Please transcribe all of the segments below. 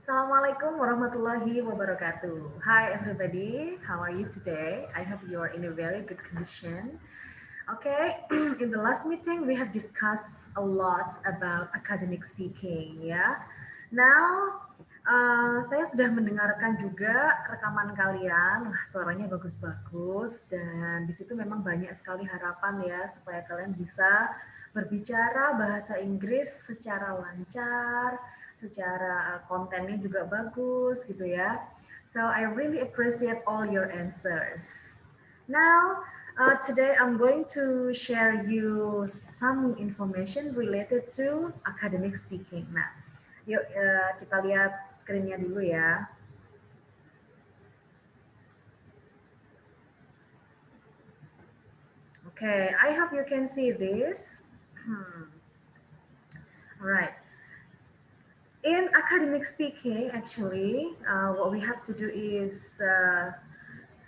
Assalamualaikum warahmatullahi wabarakatuh. Hi everybody, how are you today? I hope you are in a very good condition. Okay, in the last meeting we have discussed a lot about academic speaking ya. Now, saya sudah mendengarkan juga rekaman kalian, wah suaranya bagus-bagus dan di situ memang banyak sekali harapan ya supaya kalian bisa berbicara bahasa Inggris secara lancar, secara kontennya juga bagus gitu ya. So I really appreciate all your answers. Now, today I'm going to share you some information related to academic speaking. Nah, yuk kita lihat screen-nya dulu ya. Okay, I hope you can see this. All right. In academic speaking, actually, what we have to do is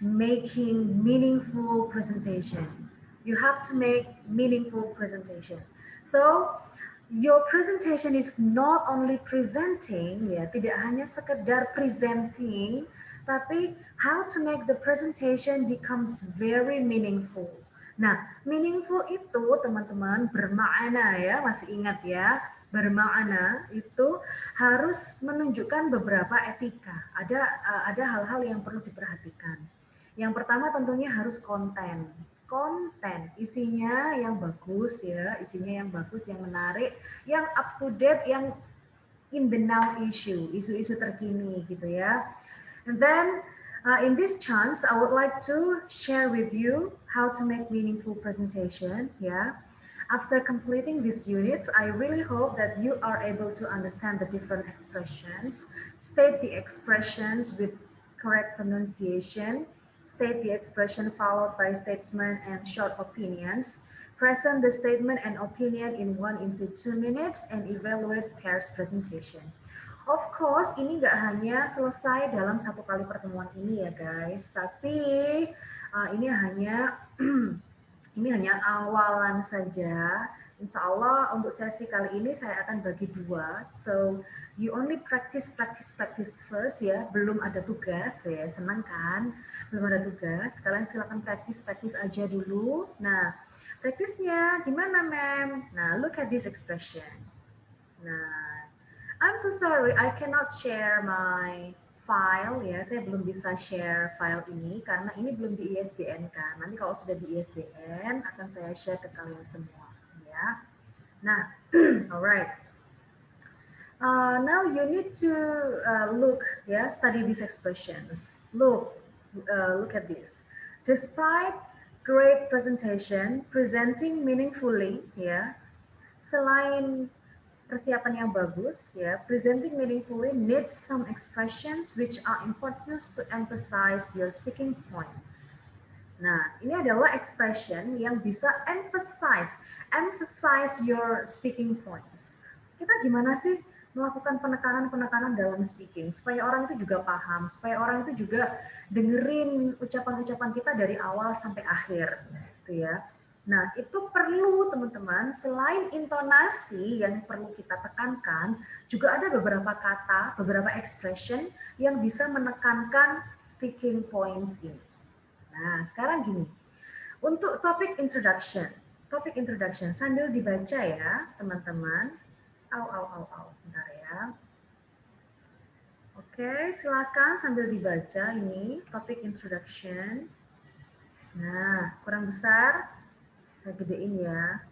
making meaningful presentation. You have to make meaningful presentation. So your presentation is not only presenting, ya, tidak hanya sekedar presenting, tapi how to make the presentation becomes very meaningful. Nah, meaningful itu teman-teman bermakna ya, masih ingat ya, bermakna itu harus menunjukkan beberapa etika. Ada hal-hal yang perlu diperhatikan. Yang pertama tentunya harus konten. Konten isinya yang bagus ya, isinya yang bagus, yang menarik, yang up to date, yang in the now issue, isu-isu terkini gitu ya. And then in this chance, I would like to share with you how to make meaningful presentation. Yeah. After completing these units, I really hope that you are able to understand the different expressions, state the expressions with correct pronunciation, state the expression followed by statement and short opinions, present the statement and opinion in 1 to 2 minutes, and evaluate pairs presentation. Of course, ini nggak hanya selesai dalam satu kali pertemuan ini ya guys, tapi ini hanya ini hanya awalan saja. Insya Allah untuk sesi kali ini saya akan bagi dua. So you only practice first ya. Belum ada tugas ya, senang kan? Belum ada tugas. Kalian silakan practice aja dulu. Nah, praktisnya gimana, ma'am? Nah, look at this expression. Nah, I'm so sorry, I cannot share my file ya. Saya belum bisa share file ini karena ini belum di ISBN kan. Nanti kalau sudah di ISBN akan saya share ke kalian semua ya. Nah, alright. Now you need to look ya, study these expressions. Look at this. Despite great presentation, presenting meaningfully ya. Selain persiapan yang bagus ya, presenting meaningfully needs some expressions which are important to emphasize your speaking points. Nah, ini adalah expression yang bisa emphasize your speaking points. Kita gimana sih melakukan penekanan-penekanan dalam speaking supaya orang itu juga paham, supaya orang itu juga dengerin ucapan-ucapan kita dari awal sampai akhir, gitu ya. Nah, itu perlu teman-teman, selain intonasi yang perlu kita tekankan, juga ada beberapa kata, beberapa expression yang bisa menekankan speaking points ini. Nah, sekarang gini, untuk topik introduction sambil dibaca ya, teman-teman. Bentar ya. Oke, silakan sambil dibaca ini, topik introduction. Nah, kurang besar, saya gedein ya.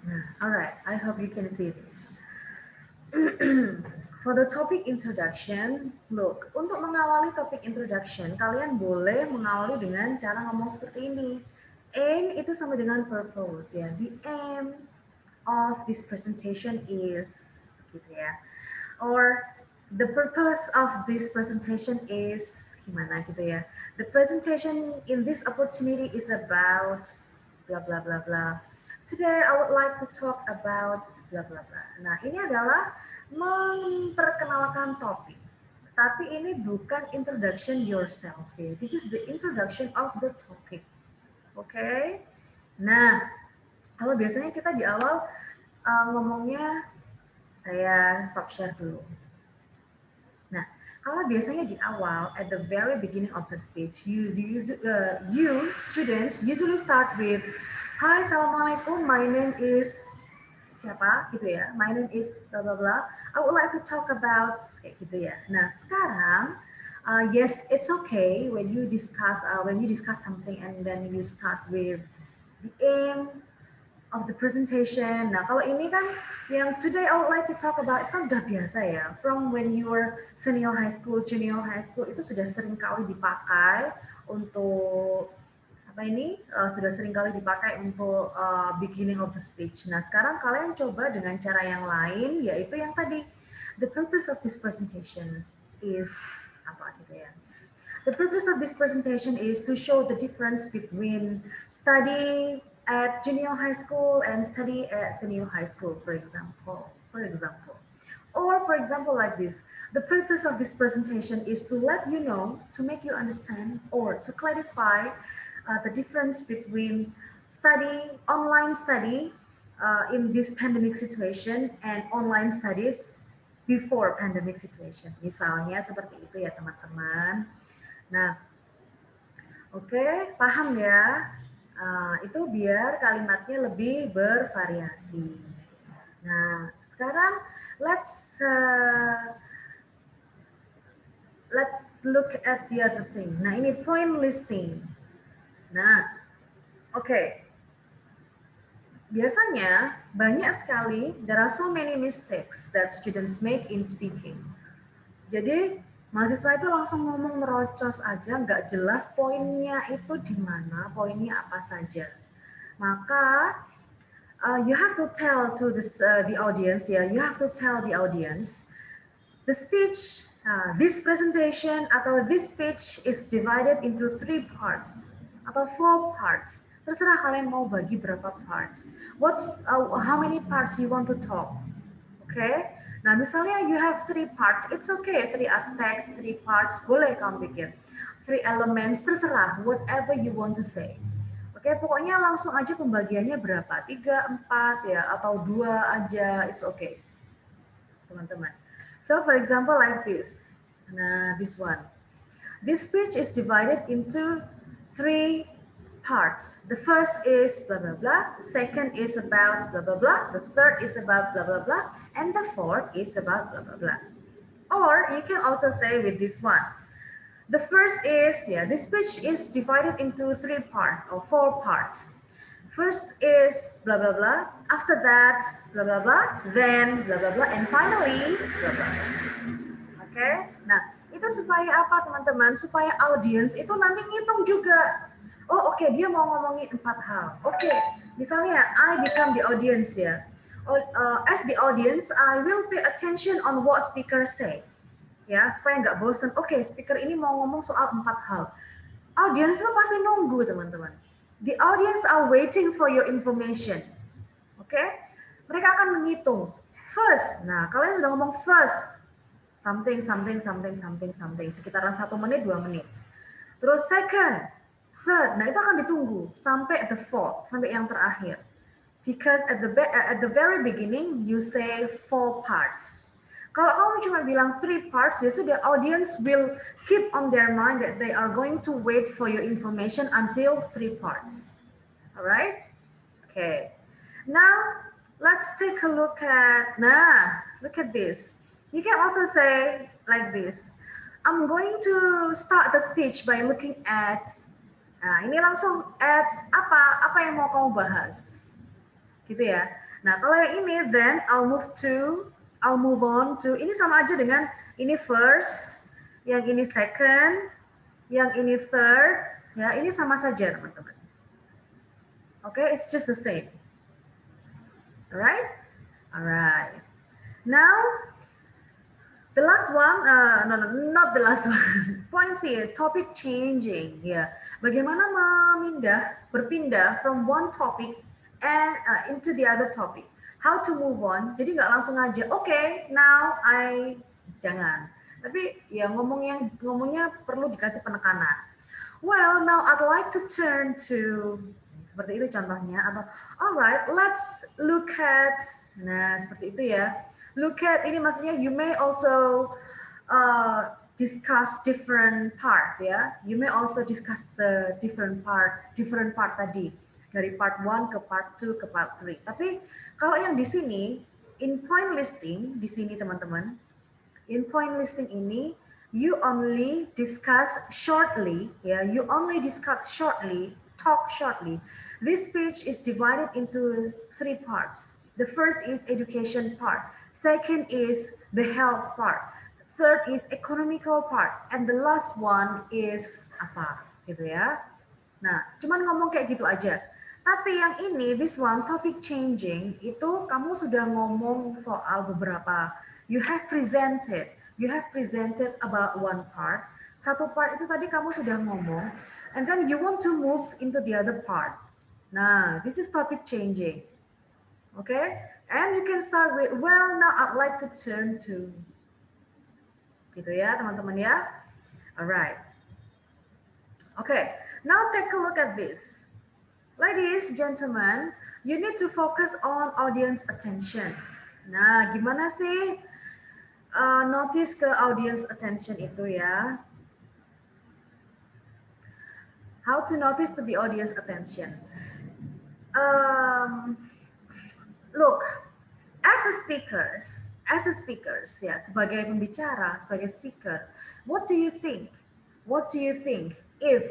Nah, alright, I hope you can see this. For the topic introduction, look, untuk mengawali topik introduction, kalian boleh mengawali dengan cara ngomong seperti ini. Aim itu sama dengan purpose ya. The aim of this presentation is, gitu ya. Or the purpose of this presentation is, gimana gitu ya. The presentation in this opportunity is about blah blah blah blah. Today I would like to talk about blah blah blah. Nah, ini adalah memperkenalkan topik. Tapi ini bukan introduction yourself ya. This is the introduction of the topic. Oke. Okay? Nah, kalau biasanya kita di awal ngomongnya Saya stop share dulu. Nah, kalau biasanya di awal, at the very beginning of the speech, you students usually start with, "Hi, Assalamualaikum, my name is," siapa gitu ya, "my name is blah blah blah, I would like to talk about," kayak gitu ya. Nah, sekarang, yes, it's okay when you discuss something and then you start with the aim of the presentation. Nah, kalau ini kan yang today I would like to talk about itu kan udah biasa ya. From when you were senior high school, junior high school itu sudah sering kali dipakai untuk apa ini? Sudah sering kali dipakai untuk beginning of the speech. Nah, sekarang kalian coba dengan cara yang lain, yaitu yang tadi. The purpose of this presentation is apa gitu ya. The purpose of this presentation is to show the difference between study at junior high school and study at senior high school, for example. Or for example like this, the purpose of this presentation is to let you know, to make you understand, or to clarify the difference between online study in this pandemic situation and online studies before pandemic situation. Misalnya seperti itu ya teman-teman. Nah, oke, paham ya? Itu biar kalimatnya lebih bervariasi. Nah, sekarang let's look at the other thing. Nah, ini point listing. Nah, oke. Biasanya banyak sekali, there are so many mistakes that students make in speaking. Jadi mahasiswa itu langsung ngomong merocos aja, nggak jelas poinnya itu di mana, poinnya apa saja. Maka you have to tell to the audience, ya, you have to tell the audience, the speech, this presentation atau this speech is divided into 3 parts atau 4 parts. Terserah kalian mau bagi berapa parts. How many parts you want to talk? Okay. Nah, misalnya you have 3 parts, it's okay. 3 aspects, 3 parts, boleh kamu bikin. 3 elements, terserah, whatever you want to say. Oke, pokoknya langsung aja pembagiannya berapa? 3, 4 ya, atau 2 aja, it's okay. Teman-teman. So, for example, like this. Nah, this one. This speech is divided into 3 parts. The first is blah, blah, blah. The second is about blah, blah, blah. The third is about blah, blah, blah. And the fourth is about blah, blah, blah. Or you can also say with this one. The first is, this speech is divided into 3 parts or 4 parts. First is blah, blah, blah. After that, blah, blah, blah. Then blah, blah, blah. And finally, blah, blah, blah. Oke? Nah, itu supaya apa teman-teman? Supaya audiens itu nanti ngitung juga. Oh oke, dia mau ngomongin 4 hal. Oke, misalnya I become the audience ya. As the audience, I will pay attention on what speaker say. Ya, supaya nggak bosen. Oke, speaker ini mau ngomong soal 4 hal. Audiens itu pasti nunggu teman-teman. The audience are waiting for your information. Oke? Mereka akan menghitung. First, nah kalian sudah ngomong first, something, sekitaran 1 menit, 2 menit. Terus second, third, nah itu akan ditunggu sampai the fourth, sampai yang terakhir. Because at the very beginning, you say 4 parts. Kalau kamu cuma bilang 3 parts, ya sudah, audience will keep on their mind that they are going to wait for your information until 3 parts. Alright? Okay. Now, let's take a look at, look at this. You can also say like this. I'm going to start the speech by looking at, nah ini langsung at apa yang mau kamu bahas. Gitu ya. Nah, kalau yang ini, then I'll move on to, ini sama aja dengan ini first, yang ini second, yang ini third, ya ini sama saja teman-teman. Okay, it's just the same. Alright? Alright. Now, the last one, no, not the last one. Point C, topic changing. Ya, bagaimana berpindah from one topic and into the other topic. How to move on. Jadi nggak langsung aja. Okay, now jangan. Tapi ya ngomongnya perlu dikasih penekanan. Well, now I'd like to turn to, seperti itu contohnya, atau alright, let's look at, nah seperti itu ya. Look at ini maksudnya you may also discuss different part ya. You may also discuss the different part tadi dari part 1 ke part 2 ke part 3. Tapi kalau yang di sini in point listing di sini teman-teman, in point listing ini you only discuss shortly ya, you only discuss shortly, talk shortly. This speech is divided into 3 parts. The first is education part, second is the health part, third is economical part, and the last one is apa gitu ya. Nah, cuman ngomong kayak gitu aja. Tapi yang ini, this one, topic changing, itu kamu sudah ngomong soal beberapa, you have presented about one part, satu part itu tadi kamu sudah ngomong, and then you want to move into the other parts. Nah, this is topic changing. Okay? And you can start with, well, now I'd like to turn to, gitu ya teman-teman ya. Alright. Okay, now take a look at this. Ladies, gentlemen, you need to focus on audience attention. Nah, gimana sih notice ke audience attention itu ya? How to notice to the audience attention? Look, as a speakers, ya, sebagai pembicara, sebagai speaker, what do you think? What do you think if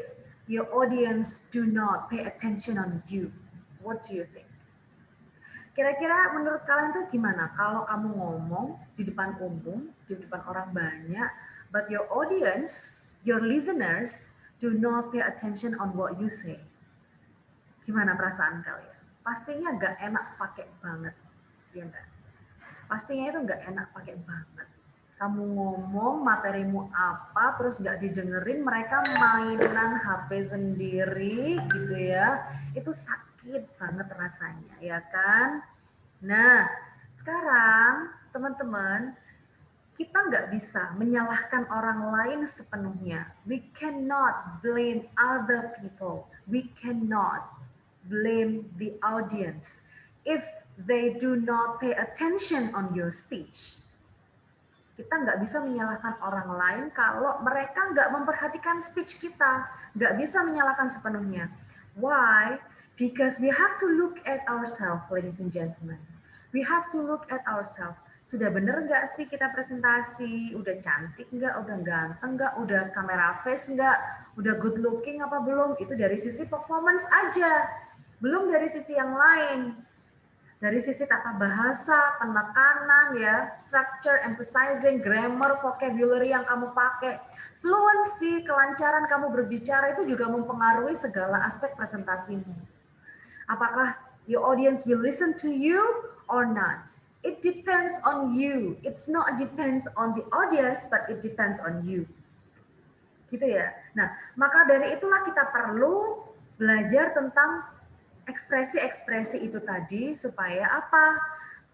your audience do not pay attention on you? What do you think? Kira-kira menurut kalian tuh gimana kalau kamu ngomong di depan umum, di depan orang banyak, but your audience, your listeners do not pay attention on what you say? Gimana perasaan kalian? Pastinya nggak enak pakai banget, ya enggak? Pastinya itu nggak enak pakai banget. Kamu ngomong materimu apa, terus nggak didengerin, mereka mainan HP sendiri gitu ya, itu sakit banget rasanya, ya kan? Nah, sekarang teman-teman, kita nggak bisa menyalahkan orang lain sepenuhnya. We cannot blame other people. We cannot blame the audience if they do not pay attention on your speech. Kita nggak bisa menyalahkan orang lain kalau mereka nggak memperhatikan speech kita. Nggak bisa menyalahkan sepenuhnya. Why? Because we have to look at ourselves, ladies and gentlemen. We have to look at ourselves. Sudah bener nggak sih kita presentasi? Udah cantik nggak? Udah ganteng nggak? Udah kamera face nggak? Udah good looking apa belum? Itu dari sisi performance aja. Belum dari sisi yang lain. Dari sisi tata bahasa, penekanan ya, structure, emphasizing, grammar, vocabulary yang kamu pakai, fluency, kelancaran kamu berbicara itu juga mempengaruhi segala aspek presentasimu. Apakah your audience will listen to you or not? It depends on you. It's not depends on the audience, but it depends on you. Gitu ya. Nah, maka dari itulah kita perlu belajar tentang ekspresi-ekspresi itu tadi supaya apa?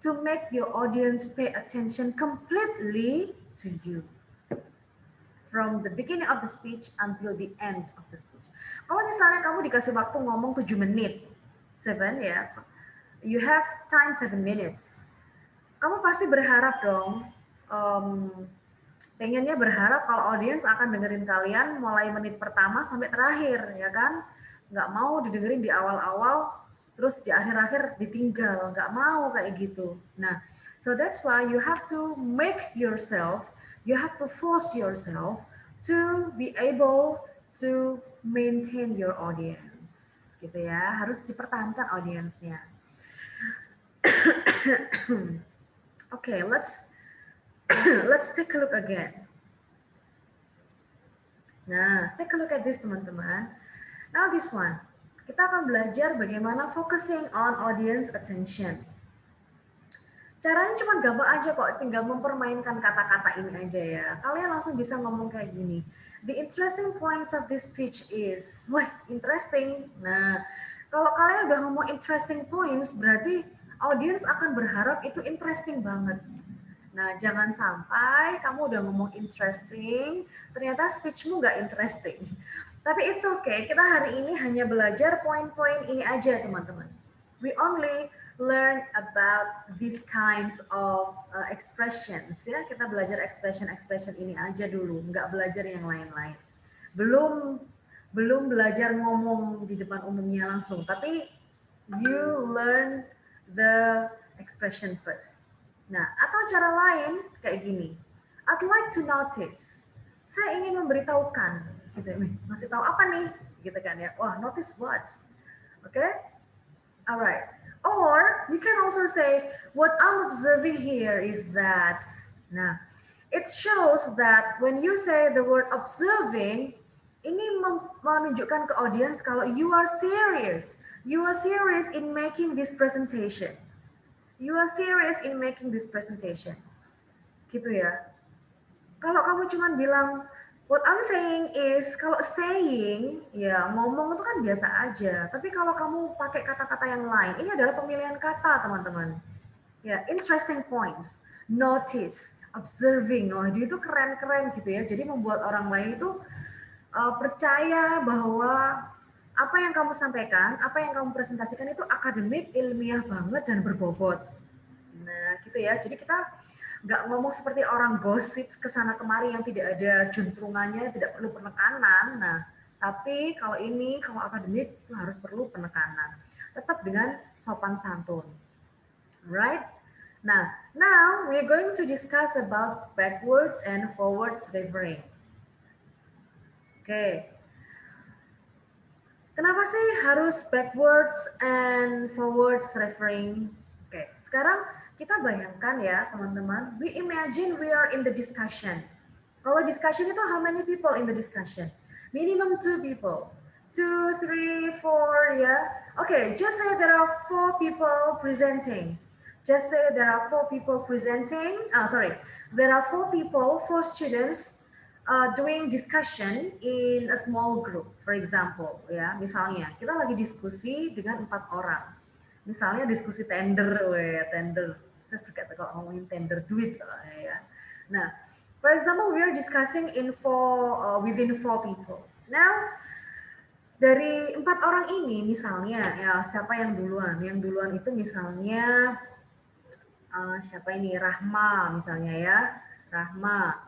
To make your audience pay attention completely to you. From the beginning of the speech until the end of the speech. Kalau misalnya kamu dikasih waktu ngomong 7 menit, 7 ya, you have time 7 minutes. Kamu pasti berharap dong, pengennya berharap kalau audience akan dengerin kalian mulai menit pertama sampai terakhir, ya kan? Nggak mau didengerin di awal-awal, terus di akhir-akhir ditinggal, nggak mau kayak gitu. Nah, so that's why you have to make yourself, you have to force yourself to be able to maintain your audience, gitu ya. Harus dipertahankan audiensnya. Okay, let's take a look again. Nah, take a look at this teman-teman. Now this one, kita akan belajar bagaimana focusing on audience attention. Caranya cuma gampang aja kok, tinggal mempermainkan kata-kata ini aja ya. Kalian langsung bisa ngomong kayak gini. The interesting points of this speech is, wah interesting. Nah, kalau kalian udah ngomong interesting points, berarti audience akan berharap itu interesting banget. Nah, jangan sampai kamu udah ngomong interesting, ternyata speechmu nggak interesting. Tapi it's okay, kita hari ini hanya belajar poin-poin ini aja, teman-teman. We only learn about these kinds of expressions ya. Kita belajar expression ini aja dulu, nggak belajar yang lain-lain. Belum belajar ngomong di depan umumnya langsung, tapi you learn the expression first. Nah, atau cara lain kayak gini. I'd like to notice. Saya ingin memberitahukan, gitu. Masih tahu apa nih? Gitu kan ya. Wah, notice what? Oke? Okay? Alright. Or you can also say, what I'm observing here is that. Nah, it shows that when you say the word observing, ini menunjukkan ke audience kalau you are serious. You are serious in making this presentation. You are serious in making this presentation. Gitu ya. Kalau kamu cuma bilang, what I'm saying is, kalau saying, ya ngomong itu kan biasa aja. Tapi kalau kamu pakai kata-kata yang lain, ini adalah pemilihan kata, teman-teman. Ya, interesting points, notice, observing. Oh, itu keren-keren gitu ya. Jadi membuat orang lain itu percaya bahwa apa yang kamu sampaikan, apa yang kamu presentasikan itu akademik, ilmiah banget, dan berbobot. Nah, gitu ya. Jadi kita nggak ngomong seperti orang gosip kesana kemari yang tidak ada juntrungannya, tidak perlu penekanan. Nah, tapi kalau ini, kalau akademik itu harus perlu penekanan. Tetap dengan sopan santun. Right? Nah, now we're going to discuss about backwards and forwards referring. Oke. Kenapa sih harus backwards and forwards referring? Oke, sekarang kita bayangkan ya teman-teman, we imagine we are in the discussion. Kalau discussion itu how many people in the discussion? Minimum 2 people. 2, 3, 4 ya. Oke, just say there are 4 people presenting. Just say there are 4 people presenting. There are 4 people, 4 students doing discussion in a small group, for example, ya, misalnya kita lagi diskusi dengan 4 orang, misalnya diskusi tender, tender, saya suka kalau ngomongin tender duit soalnya ya. Nah, for example, we are discussing within 4 people. Now, dari 4 orang ini misalnya, ya siapa yang duluan? Yang duluan itu misalnya siapa ini? Rahma misalnya ya, Rahma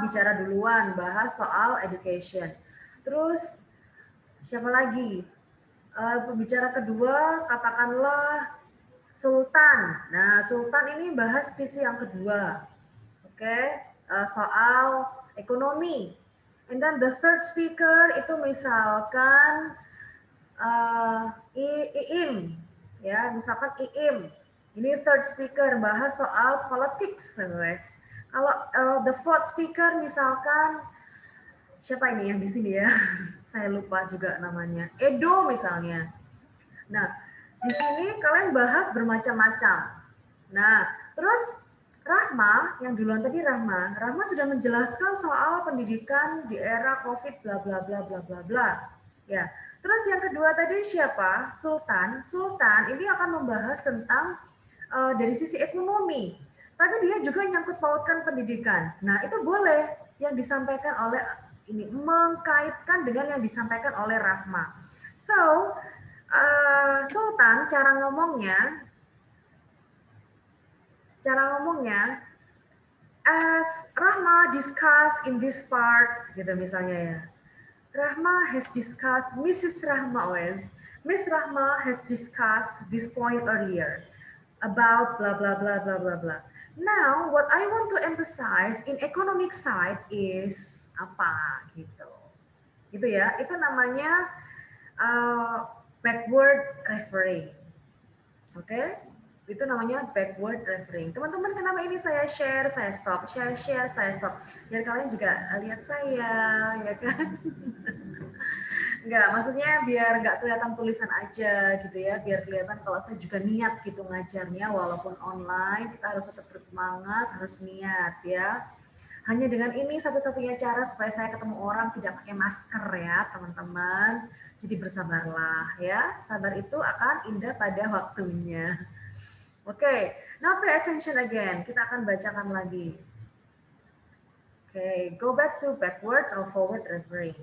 bicara duluan, bahas soal education. Terus siapa lagi? Pembicara kedua katakanlah Sultan. Nah, Sultan ini bahas sisi yang kedua. Oke, soal ekonomi. And then the third speaker itu misalkan Iim. Ya, misalkan Iim. Ini third speaker bahas soal politics, guys. Kalau the fourth speaker misalkan siapa ini yang di sini ya? Saya lupa juga namanya. Edo misalnya. Nah, di sini kalian bahas bermacam-macam. Nah, terus Rahma, yang duluan tadi Rahma sudah menjelaskan soal pendidikan di era COVID bla bla bla bla bla bla. Ya. Terus yang kedua tadi siapa? Sultan. Sultan ini akan membahas tentang dari sisi ekonomi. Tapi dia juga nyangkut pautkan pendidikan. Nah, itu boleh yang disampaikan oleh ini mengkaitkan dengan yang disampaikan oleh Rahma. So, Sultan cara ngomongnya as Rahma discuss in this part gitu misalnya ya. Rahma has discussed, Mrs. Rahma Miss Rahma has discussed this point earlier about blah blah blah blah blah blah. Now, what I want to emphasize in economic side is apa gitu. Gitu ya. Itu namanya backward referring. Oke? Itu namanya backward referring. Teman-teman, kenapa ini saya share, saya stop, saya share, saya stop. Biar kalian juga lihat saya, ya kan? Enggak, maksudnya biar nggak kelihatan tulisan aja gitu ya, biar kelihatan kalau saya juga niat gitu ngajarnya, walaupun online, kita harus tetap bersemangat, harus niat ya. Hanya dengan ini satu-satunya cara supaya saya ketemu orang tidak pakai masker ya teman-teman. Jadi bersabarlah ya, sabar itu akan indah pada waktunya. Oke, now pay attention again, kita akan bacakan lagi. Oke, go back to backwards or forward referring.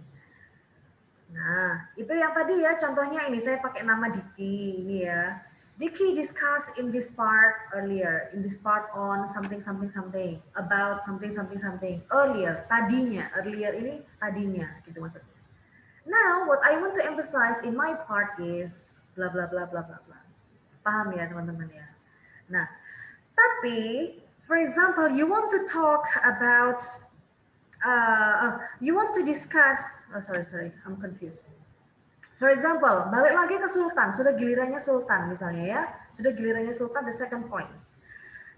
Nah, itu yang tadi ya, contohnya ini saya pakai nama Diki ini ya. Diki discussed in this part earlier, in this part on something something something about something something something earlier, tadinya, earlier ini tadinya gitu maksudnya. Now what I want to emphasize in my part is bla bla bla bla bla bla. Paham ya teman-teman ya? Nah, tapi for example you want to talk about you want to discuss, oh sorry, I'm confused. For example, balik lagi ke Sultan, sudah gilirannya Sultan misalnya ya, sudah gilirannya Sultan the second points.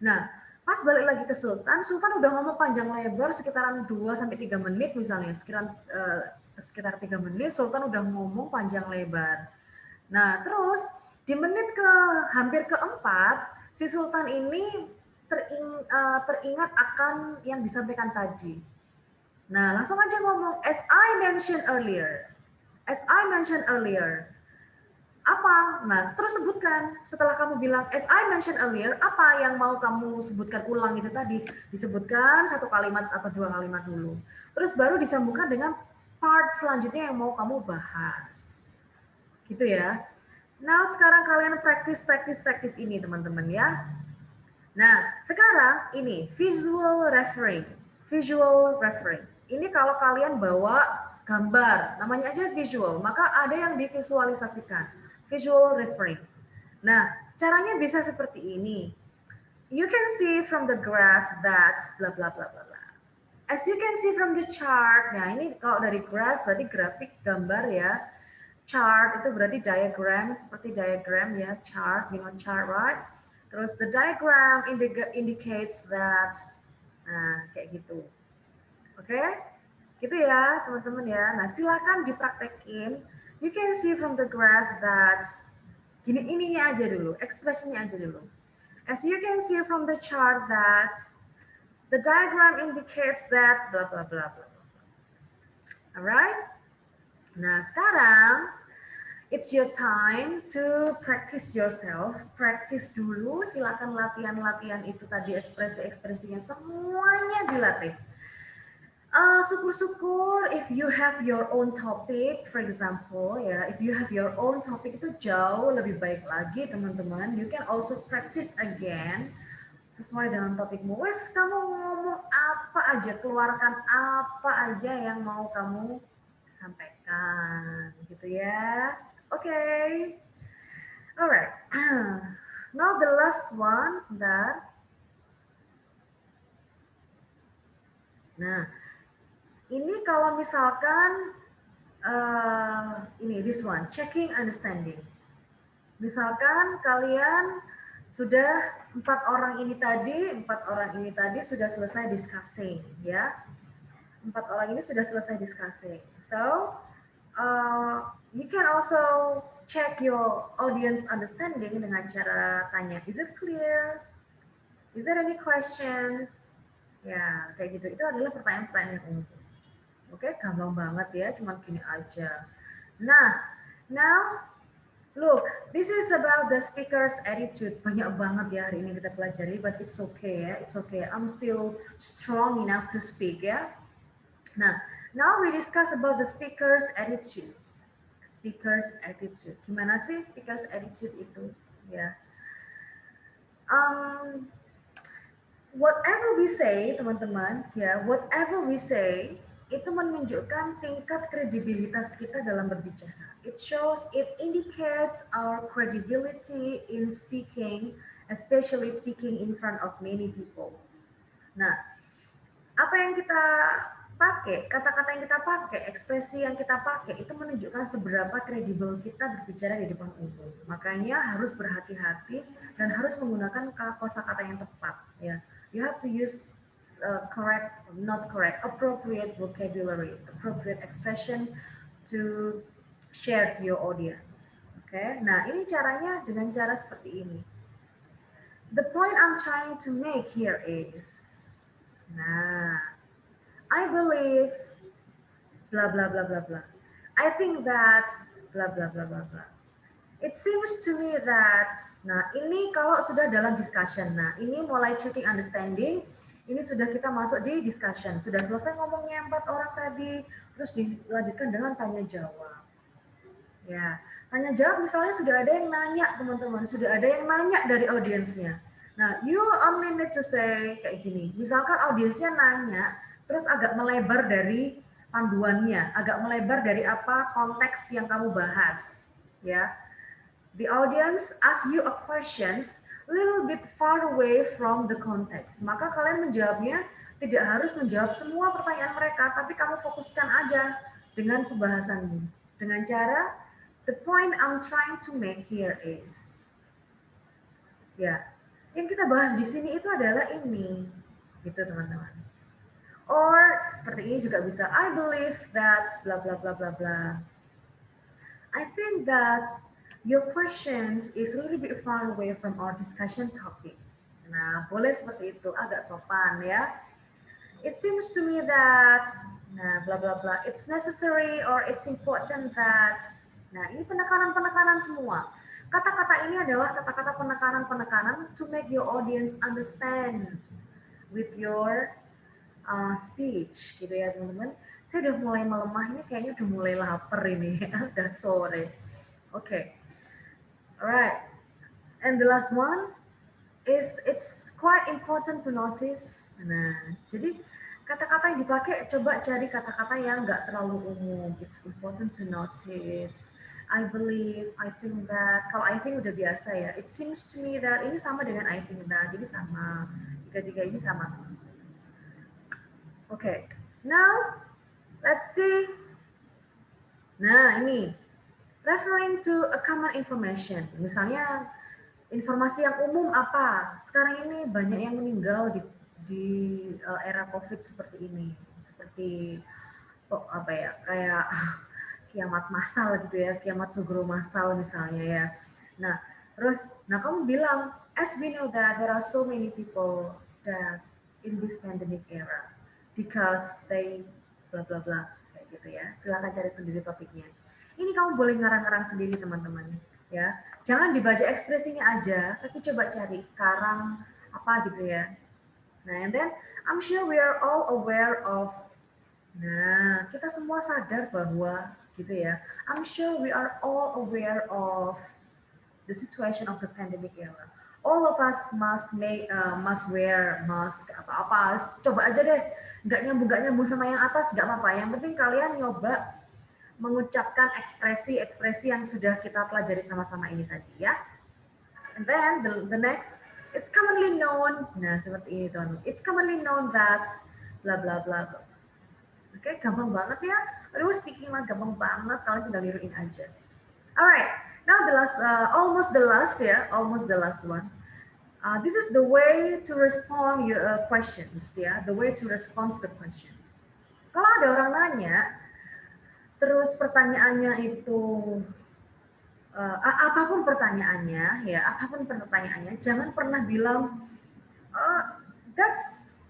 Nah, pas balik lagi ke Sultan, Sultan udah ngomong panjang lebar sekitaran 2 sampai 3 menit misalnya, sekitar 3 menit Sultan udah ngomong panjang lebar. Nah, terus di menit ke hampir keempat, si Sultan ini teringat akan yang disampaikan tadi. Nah, langsung aja ngomong, as I mentioned earlier. As I mentioned earlier. Apa? Nah, terus sebutkan. Setelah kamu bilang, as I mentioned earlier, apa yang mau kamu sebutkan ulang itu tadi? Disebutkan 1 kalimat atau 2 kalimat dulu. Terus baru disambungkan dengan part selanjutnya yang mau kamu bahas. Gitu ya. Nah, sekarang kalian praktis ini teman-teman ya. Nah, sekarang ini visual referring. Visual referring. Ini kalau kalian bawa gambar, namanya aja visual, maka ada yang divisualisasikan. Visual referring. Nah, caranya bisa seperti ini. You can see from the graph that bla bla bla bla bla. As you can see from the chart, nah ini kalau dari graph berarti grafik gambar ya. Chart itu berarti diagram, seperti diagram ya, chart, you know chart, right? Terus the diagram indicates that, nah kayak gitu. Oke? Gitu ya teman-teman ya. Nah silakan dipraktekin. You can see from the graph that, gini ininya aja dulu, expressionnya aja dulu. As you can see from the chart that, the diagram indicates that, blah blah blah blah. Alright? Nah sekarang, it's your time to practice yourself. Practice dulu, silakan latihan-latihan itu tadi, ekspresi-ekspresinya semuanya dilatih. Syukur-syukur if you have your own topic, for example, ya, if you have your own topic itu jauh lebih baik lagi teman-teman. You can also practice again sesuai dengan topikmu. Wes kamu ngomong apa aja, keluarkan apa aja yang mau kamu sampaikan, gitu ya. Oke. Okay. Alright. Now the last one, bentar. Nah, ini kalau misalkan ini this one, checking understanding. Misalkan kalian sudah 4 orang ini tadi sudah selesai discussing ya. 4 orang ini sudah selesai discussing. So you can also check your audience understanding dengan cara tanya, is it clear? Is there any questions? Ya, kayak gitu. Itu adalah pertanyaan-pertanyaan umum. Oke, gampang banget ya, cuma gini aja. Nah, now look, this is about the speaker's attitude. Banyak banget ya hari ini kita pelajari, but it's okay ya, it's okay. I'm still strong enough to speak ya. Nah, now we discuss about the speaker's attitude. Speaker's attitude. Gimana sih speaker's attitude itu? Ya. Whatever we say, teman-teman, ya, whatever we say, itu menunjukkan tingkat kredibilitas kita dalam berbicara. It shows, it indicates our credibility in speaking, especially speaking in front of many people. Nah, apa yang kita pakai, kata-kata yang kita pakai, ekspresi yang kita pakai, itu menunjukkan seberapa kredibel kita berbicara di depan umum. Makanya harus berhati-hati dan harus menggunakan kosakata yang tepat. Ya, you have to use appropriate vocabulary, appropriate expression to share to your audience. Oke, nah ini caranya dengan cara seperti ini. The point I'm trying to make here is, nah, I believe blah blah blah blah blah. I think that blah blah blah blah blah. It seems to me that, nah ini kalau sudah dalam discussion, nah ini mulai checking understanding, ini sudah kita masuk di discussion, sudah selesai ngomongnya 4 orang tadi, terus dilanjutkan dengan tanya jawab. Ya, Tanya jawab misalnya sudah ada yang nanya teman-teman, sudah ada yang nanya dari audiensnya. Nah, you only need to say kayak gini. Misalkan audiensnya nanya, terus agak melebar dari panduannya, agak melebar dari apa konteks yang kamu bahas, ya. The audience ask you a questions little bit far away from the context. Maka kalian menjawabnya tidak harus menjawab semua pertanyaan mereka, tapi kamu fokuskan aja dengan pembahasanmu. Dengan cara, the point I'm trying to make here is, ya, yang kita bahas di sini itu adalah ini, gitu teman-teman. Or seperti ini juga bisa, I believe that blah blah blah blah blah. I think that your questions is a little bit far away from our discussion topic. Nah, boleh seperti itu, agak sopan ya. It seems to me that, nah, bla bla bla, it's necessary or it's important that, nah, ini penekanan-penekanan semua. Kata-kata ini adalah kata-kata penekanan-penekanan to make your audience understand with your speech, gitu ya teman-teman. Saya udah mulai melemah, ini kayaknya udah mulai lapar ini, udah sore. Okay, alright. And the last one is it's quite important to notice. Nah, jadi kata-kata yang dipakai coba cari kata-kata yang nggak terlalu umum. It's important to notice. I believe, I think that. Kalau I think udah biasa ya. It seems to me that ini sama dengan I think that. Jadi sama. Tiga-tiga ini sama. Okay. Now, let's see. Nah, ini referring to a common information. Misalnya informasi yang umum apa? Sekarang ini banyak yang meninggal di era COVID seperti ini. Seperti apa ya? Kayak kiamat massal gitu ya, kiamat sugro massal misalnya ya. Nah, terus kamu bilang, as we know that there are so many people that in this pandemic era because they bla bla bla kayak gitu ya. Silakan cari sendiri topiknya. Ini kamu boleh ngarang-ngarang sendiri teman-teman ya. Jangan dibaca ekspresinya aja, tapi coba cari karang apa gitu ya. Nah, and then I'm sure we are all aware of, nah, kita semua sadar bahwa gitu ya. I'm sure we are all aware of the situation of the pandemic era. All of us must wear mask atau apa. Coba aja deh, nggak nyambung sama yang atas, nggak apa-apa. Yang penting kalian nyoba mengucapkan ekspresi-ekspresi yang sudah kita pelajari sama-sama ini tadi ya. And then the next, it's commonly known, nah seperti ini teman-teman. It's commonly known that bla bla bla. Oke, gampang banget ya. Aduh, speaking mah gampang banget, kalian tinggal niruin aja. Alright, now the last, almost the last one. This is the way to respond your questions ya, the way to respond to questions. Kalau ada orang nanya, terus pertanyaannya itu apapun pertanyaannya ya, jangan pernah bilang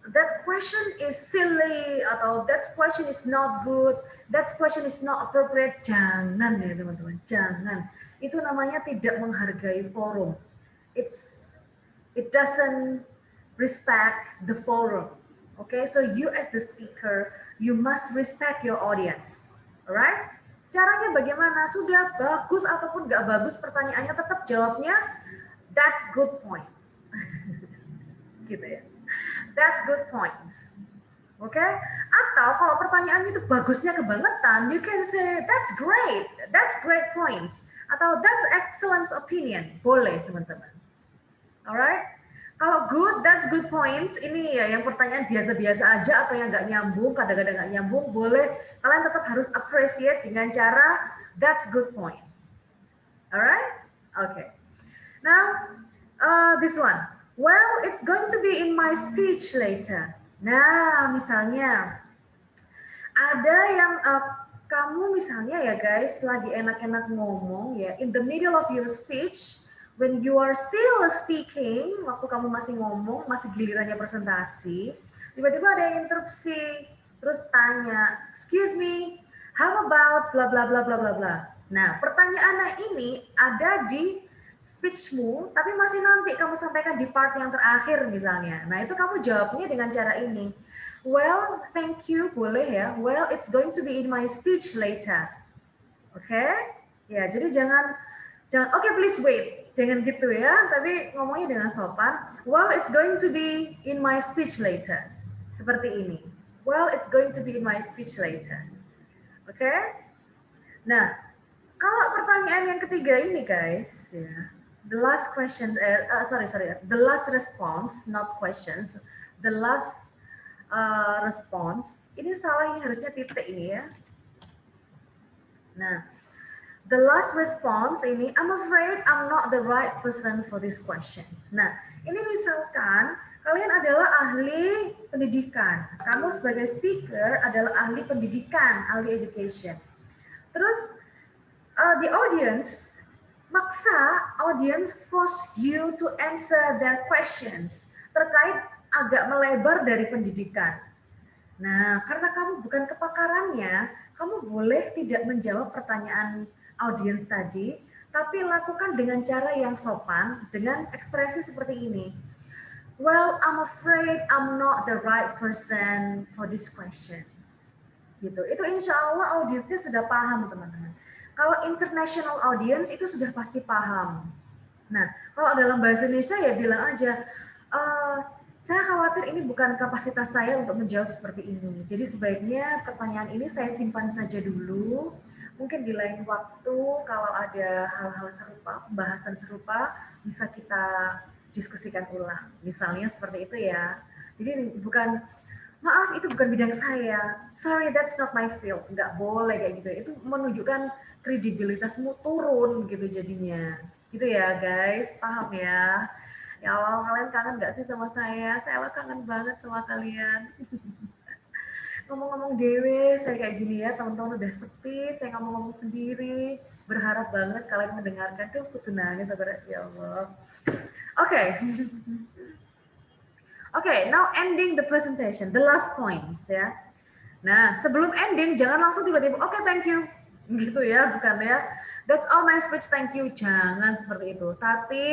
that question is silly atau that question is not good, that question is not appropriate. Jangan ya teman-teman, jangan. Itu namanya tidak menghargai forum. It doesn't respect the forum. Okay, so you as the speaker, you must respect your audience. Alright? Caranya bagaimana? Sudah bagus ataupun nggak bagus pertanyaannya, tetap jawabnya that's good point. Gitu ya. That's good points. Oke? Okay? Atau kalau pertanyaannya itu bagusnya kebangetan, you can say that's great points. Atau that's excellent opinion. Boleh teman-teman. Alright? Kalau good, that's good points. Ini ya yang pertanyaan biasa-biasa aja atau yang nggak nyambung, kadang-kadang nggak nyambung, boleh. Kalian tetap harus appreciate dengan cara that's good point. Alright? Okay. Now, this one. Well, it's going to be in my speech later. Nah, misalnya ada yang kamu misalnya ya guys lagi enak-enak ngomong ya, in the middle of your speech, when you are still speaking, waktu kamu masih ngomong, masih gilirannya presentasi, tiba-tiba ada yang interupsi, terus tanya, excuse me, how about bla bla bla bla bla bla. Nah, pertanyaannya ini ada di speechmu, tapi masih nanti kamu sampaikan di part yang terakhir misalnya. Nah, itu kamu jawabnya dengan cara ini. Well, thank you, boleh ya. Well, it's going to be in my speech later. Oke? Okay? Ya, jadi jangan okay, please wait. Jangan gitu ya, tapi ngomongnya dengan sopan. Well, it's going to be in my speech later. Seperti ini. Well, it's going to be in my speech later. Oke? Okay? Nah, kalau pertanyaan yang ketiga ini guys, ya, the last question, the last response, not questions, the last response, ini salah, ini harusnya titik ini ya. Nah, the last response ini, I'm afraid I'm not the right person for these questions. Nah, ini misalkan kalian adalah ahli pendidikan, kamu sebagai speaker adalah ahli pendidikan, ahli education. Terus the audience maksa audience force you to answer their questions terkait agak melebar dari pendidikan. Nah, karena kamu bukan kepakarannya, kamu boleh tidak menjawab pertanyaan audiens tadi, tapi lakukan dengan cara yang sopan, dengan ekspresi seperti ini. Well, I'm afraid I'm not the right person for these questions. Gitu. Itu insya Allah audiensnya sudah paham, teman-teman. Kalau international audience itu sudah pasti paham. Nah, kalau dalam bahasa Indonesia ya bilang aja, saya khawatir ini bukan kapasitas saya untuk menjawab seperti ini. Jadi sebaiknya pertanyaan ini saya simpan saja dulu. Mungkin di lain waktu kalau ada hal-hal serupa, pembahasan serupa, bisa kita diskusikan ulang. Misalnya seperti itu ya. Jadi bukan, maaf itu bukan bidang saya. Sorry, that's not my field. Nggak boleh kayak gitu. Itu menunjukkan kredibilitasmu turun gitu jadinya. Gitu ya guys, paham ya? Ya Allah, kalian kangen gak sih sama saya? Saya kangen banget sama kalian. Ngomong-ngomong dewe, saya kayak gini ya, teman-teman udah sepi, saya ngomong-ngomong sendiri. Berharap banget kalian mendengarkan. Tuh, aku nangis, saudara. Ya Allah. Oke. Oke, now ending the presentation, the last points ya. Nah, sebelum ending, jangan langsung tiba-tiba, oke, thank you. Gitu ya, bukan ya. That's all my speech, thank you. Jangan seperti itu. Tapi,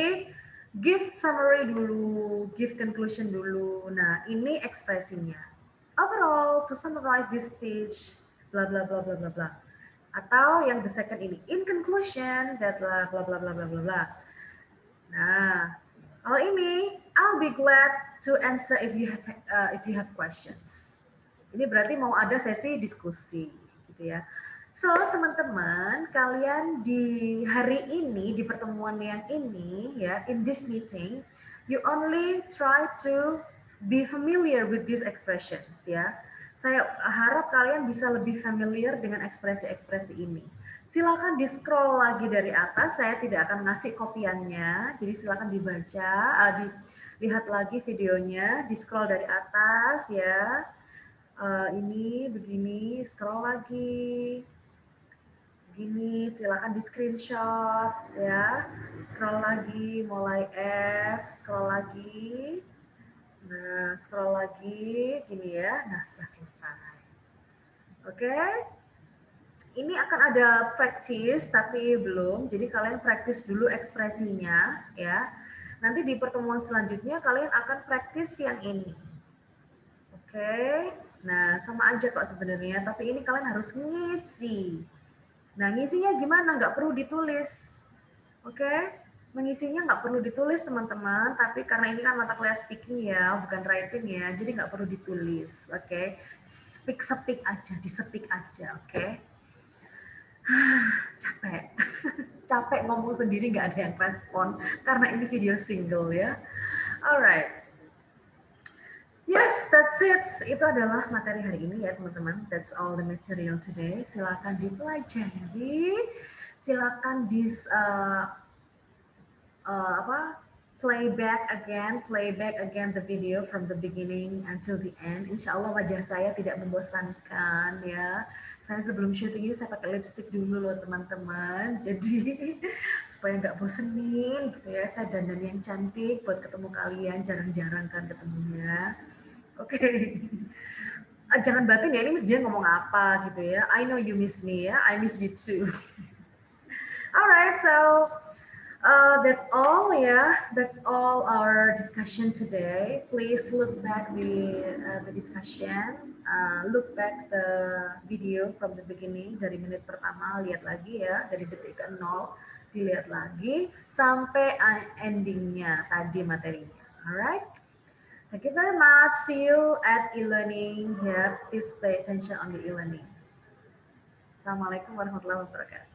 give summary dulu, give conclusion dulu. Nah, ini ekspresinya. Overall, to summarize this speech, bla bla bla bla bla bla. Atau yang the second ini, in conclusion, that bla bla bla bla bla bla bla. Nah, kalau ini, I'll be glad to answer if you have questions. Ini berarti mau ada sesi diskusi, gitu ya. So, teman-teman, kalian di hari ini, di pertemuan yang ini, ya, in this meeting, you only try to be familiar with these expressions, ya. Saya harap kalian bisa lebih familiar dengan ekspresi-ekspresi ini. Silakan di-scroll lagi dari atas, saya tidak akan ngasih kopiannya, jadi silakan dibaca, dilihat lagi videonya, di-scroll dari atas, ya. Ini begini, scroll lagi, begini, silakan di screenshot ya, scroll lagi, mulai F, scroll lagi, nah scroll lagi, gini ya, nah sudah selesai. Oke, ini akan ada practice tapi belum, jadi kalian practice dulu ekspresinya ya. Nanti di pertemuan selanjutnya kalian akan practice yang ini. Oke, nah sama aja kok sebenarnya, tapi ini kalian harus ngisi. Nah ngisinya gimana? Nggak perlu ditulis. Oke, mengisinya nggak perlu ditulis teman-teman, tapi karena ini kan mata kuliah speaking ya, bukan writing ya, jadi nggak perlu ditulis. Oke, speak aja, disepik aja. Oke. Capek, capek ngomong sendiri nggak ada yang respon karena ini video single ya. Alright. Yes, that's it. Itu adalah materi hari ini ya teman-teman. That's all the material today. Silakan dipelajari. Silakan playback again the video from the beginning until the end. Insya Allah wajah saya tidak membosankan ya. Saya sebelum syuting ini saya pakai lipstick dulu loh teman-teman. Jadi supaya nggak bosenin gitu ya. Saya dandan yang cantik buat ketemu kalian. Jarang-jarang kan ketemunya. Oke. Jangan batin ya, ini Miss Jen ngomong apa gitu ya. I know you miss me ya, I miss you too. Alright, so that's all ya. That's all our discussion today. Please look back the discussion. look back the video from the beginning, dari menit pertama lihat lagi ya, dari detik ke 0 dilihat lagi sampai endingnya tadi materinya. Alright, thank you very much. See you at e-learning here. Please pay attention on the e-learning. Assalamualaikum warahmatullahi wabarakatuh.